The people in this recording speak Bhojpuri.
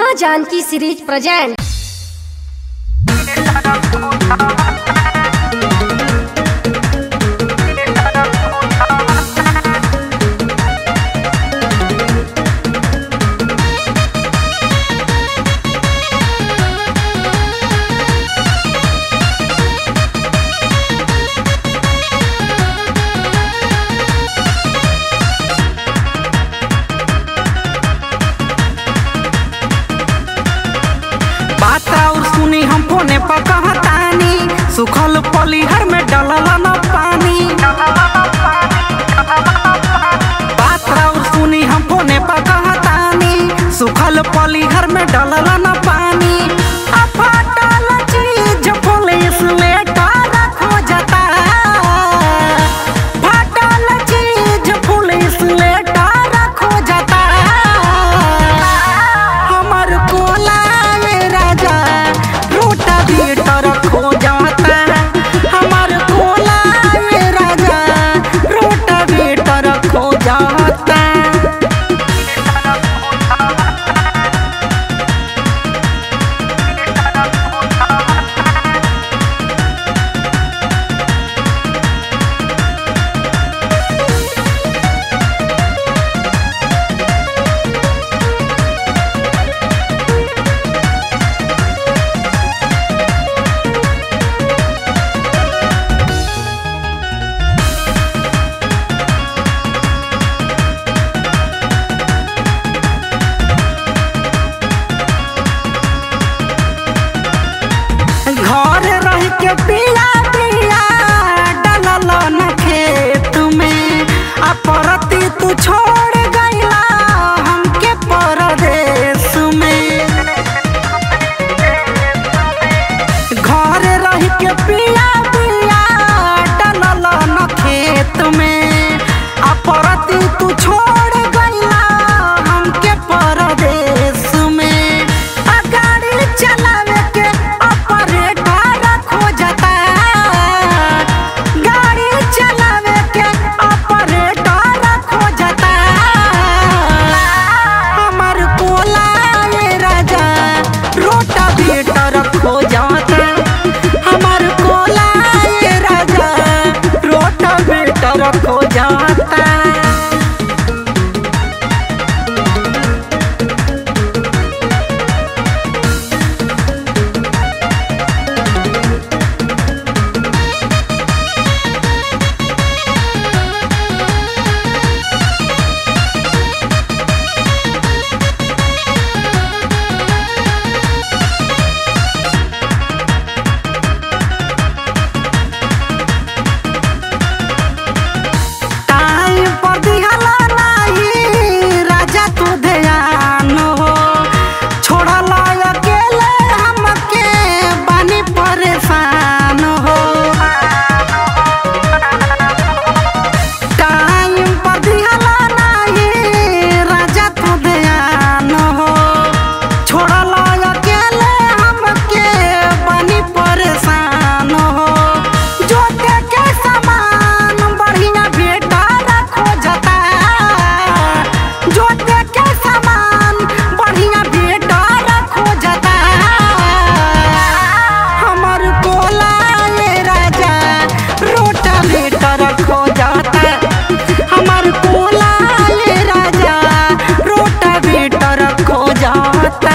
माँ जानकी सीरीज प्रेजेंट। और सुनी हम फोने पर कहतानी, सुखल पलिहर में डलला न पानी। बात और सुनी हम फोने पर कहतानी, सुखल पलिहर में डलला न पानी। अफाटल चीज पुलिस लेटर खोजता, फाटल चीज पुलिस लेटर खोजता। हमर कोला घर रह के पिया पिया डलल न खेत में, अपरती तू छोड़ गईला हमके परदेश में। घर रह के पिया पिया डलल न खेत में, अपरती तू छोड़ गईला हमके परदेश में। गाड़ी चलावे के रखो जाता। रखो जाता।